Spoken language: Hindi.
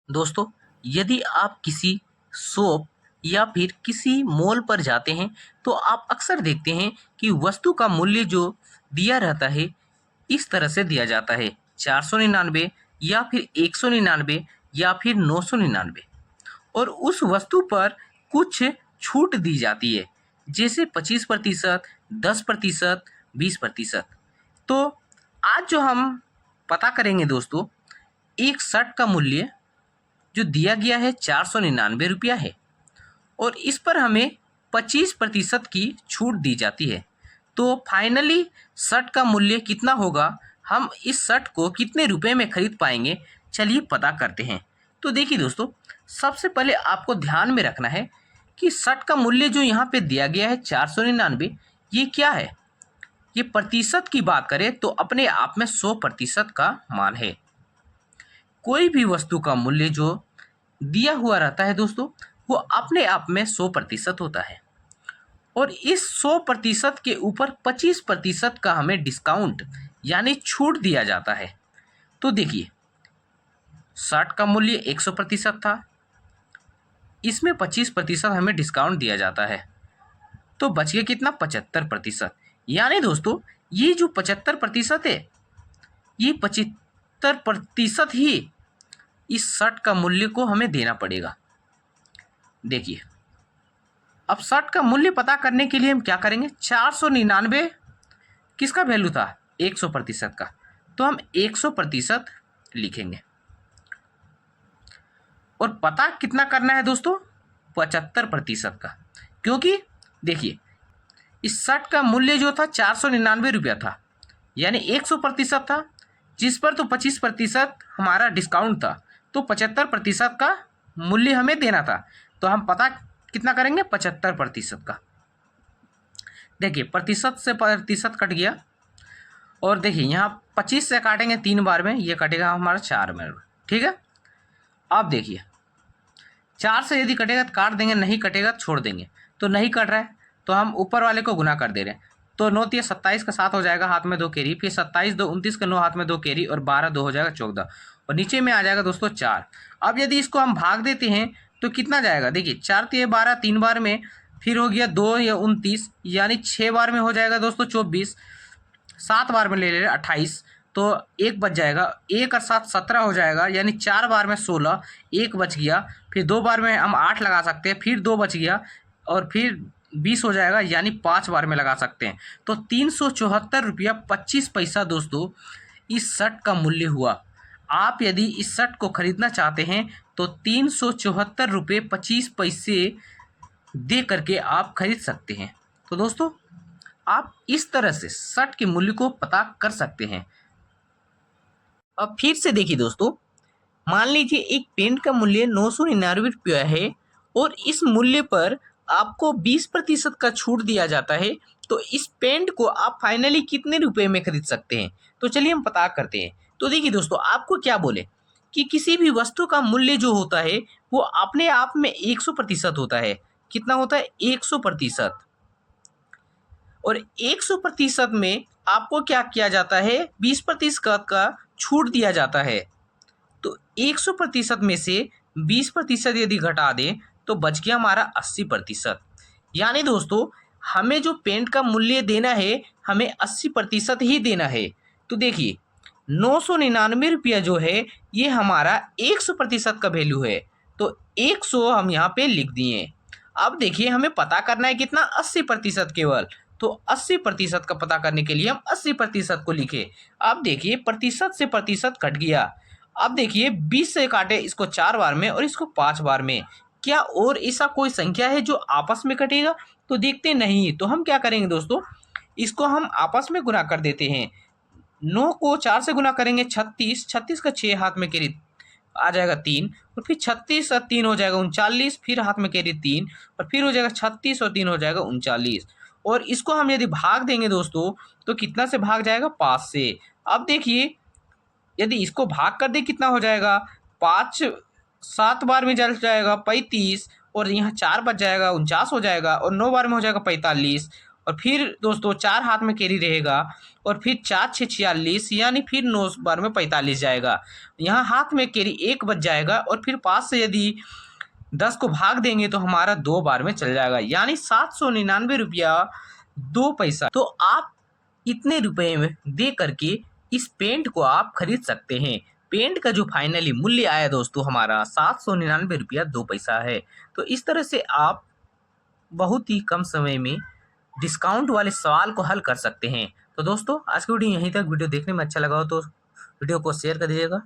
दोस्तों, यदि आप किसी शॉप या फिर किसी मॉल पर जाते हैं, तो आप अक्सर देखते हैं कि वस्तु का मूल्य जो दिया रहता है, इस तरह से दिया जाता है 499 या फिर 199 या फिर 999 और उस वस्तु पर कुछ छूट दी जाती है, जैसे 25%, 10%, 20%। तो आज जो हम पता करेंगे दोस्तों, एक शर्ट का मूल्य जो दिया गया है 499 रुपया है और इस पर हमें 25% की छूट दी जाती है। तो फाइनली शर्ट का मूल्य कितना होगा, हम इस शर्ट को कितने रुपए में खरीद पाएंगे, चलिए पता करते हैं। तो देखिए दोस्तों, सबसे पहले आपको ध्यान में रखना है कि शर्ट का मूल्य जो यहाँ पे दिया गया है 499, ये क्या है। ये प्रतिशत की बात करें तो अपने आप में 100% का मान है। कोई भी वस्तु का मूल्य जो दिया हुआ रहता है दोस्तों, वो अपने आप में 100% होता है और इस 100% के ऊपर 25% का हमें डिस्काउंट यानी छूट दिया जाता है। तो देखिए, शर्ट का मूल्य 100% था, इसमें 25% हमें डिस्काउंट दिया जाता है, तो बच गया कितना, 75%। यानी दोस्तों, ये जो 75% है, ये 75% ही इस शर्ट का मूल्य को हमें देना पड़ेगा। देखिए, अब शर्ट का मूल्य पता करने के लिए हम क्या करेंगे, 499 किसका वैल्यू था, 100% का, तो हम 100% लिखेंगे और पता कितना करना है दोस्तों, 75% का। क्योंकि देखिए, इस शर्ट का मूल्य जो था 499 रुपया था, यानी 100% था, जिस पर तो 25% हमारा डिस्काउंट था, तो 75% का मूल्य हमें देना था। तो हम पता कितना करेंगे, 75% का। देखिए, प्रतिशत से प्रतिशत कट गया और देखिए यहाँ 25 से काटेंगे 3 बार में, ये कटेगा हमारा 4 बार में। ठीक है, अब देखिए 4 से यदि कटेगा तो काट देंगे, नहीं कटेगा तो छोड़ देंगे। तो नहीं कट रहा है तो हम ऊपर वाले को गुना कर दे रहे हैं, तो 9 तिया 27 का 7 हो जाएगा, हाथ में 2 कैरी, फिर 27 2 29 का 9, हाथ में 2 कैरी और 12 2 हो जाएगा 14 और नीचे में आ जाएगा दोस्तों 4। अब यदि इसको हम भाग देते हैं तो कितना जाएगा, देखिए 4 तिया 12, 3 बार में, फिर हो गया 2 या 29, यानी 6 बार में हो जाएगा दोस्तों 24, 7 बार में ले ले 28, तो एक बच जाएगा, 1 और 7 17 हो जाएगा, यानी 4 बार में 16, एक बच गया, फिर 2 बार में हम 8 लगा सकते हैं, फिर 2 बच गया और फिर 20 हो जाएगा, यानी 5 बार में लगा सकते हैं। तो 374 रुपया 25 पैसा दोस्तों इस शर्ट का मूल्य हुआ। आप यदि इस शर्ट को खरीदना चाहते हैं तो 374 रुपये 25 पैसे दे करके आप खरीद सकते हैं। तो दोस्तों, आप इस तरह से शर्ट के मूल्य को पता कर सकते हैं। अब फिर से देखिए दोस्तों, मान लीजिए एक पेंट का मूल्य 999 रुपया है और इस मूल्य पर आपको 20% का छूट दिया जाता है, तो इस पेंट को आप फाइनली कितने रुपए में खरीद सकते हैं, तो चलिए हम पता करते हैं। तो देखिए दोस्तों, आपको क्या बोले कि किसी भी वस्तु का मूल्य जो होता है वो अपने आप में 100% होता है। कितना होता है, 100%। और 100% में आपको क्या किया जाता है, 20% का छूट दिया जाता है। तो 100% में से 20% यदि घटा दें तो बच गया हमारा 80%। यानी दोस्तों, हमें जो पेंट का मूल्य देना है, हमें 80% ही देना है। तो देखिए, 999 रुपया जो है ये हमारा 100% का वैल्यू है, तो 100 हम यहाँ पे लिख दिए। अब देखिए, हमें पता करना है कितना, 80% केवल। तो 80% का पता करने के लिए हम 80% को लिखे। अब देखिए, प्रतिशत से प्रतिशत कट गया। अब देखिए, 20 से काटे इसको 4 बार में और इसको 5 बार में, क्या और ऐसा कोई संख्या है जो आपस में कटेगा, तो देखते नहीं। तो हम क्या करेंगे दोस्तों, इसको हम आपस में गुना कर देते हैं। 9 को 4 से गुना करेंगे 36, 36 का 6 हाथ में कैरी आ जाएगा 3, और फिर 36 और 3 हो जाएगा 39, फिर हाथ में कैरी 3 और फिर हो जाएगा 36 और 3 हो जाएगा 39। और इसको हम यदि भाग देंगे दोस्तों तो कितना से भाग जाएगा, 5 से। अब देखिए, यदि इसको भाग कर दे कितना हो जाएगा, 5 7 बार में चल जाएगा 35, और यहाँ 4 बच जाएगा 49 हो जाएगा, और 9 बार में हो जाएगा 45, और फिर दोस्तों 4 हाथ में कैरी रहेगा और फिर 4 6 46 यानी फिर 9 बार में 45 जाएगा। यहाँ हाथ में कैरी 1 बच जाएगा और फिर 5 से यदि 10 को भाग देंगे तो हमारा 2 बार में चल जाएगा, यानी 799 रुपया 2 पैसा। तो आप इतने रुपए में दे करके इस पेंट को आप खरीद सकते हैं। पेंट का जो फाइनली मूल्य आया दोस्तों हमारा 799 रुपया 2 पैसा है। तो इस तरह से आप बहुत ही कम समय में डिस्काउंट वाले सवाल को हल कर सकते हैं। तो दोस्तों आज की वीडियो यहीं तक। वीडियो देखने में अच्छा लगा हो तो वीडियो को शेयर कर दीजिएगा।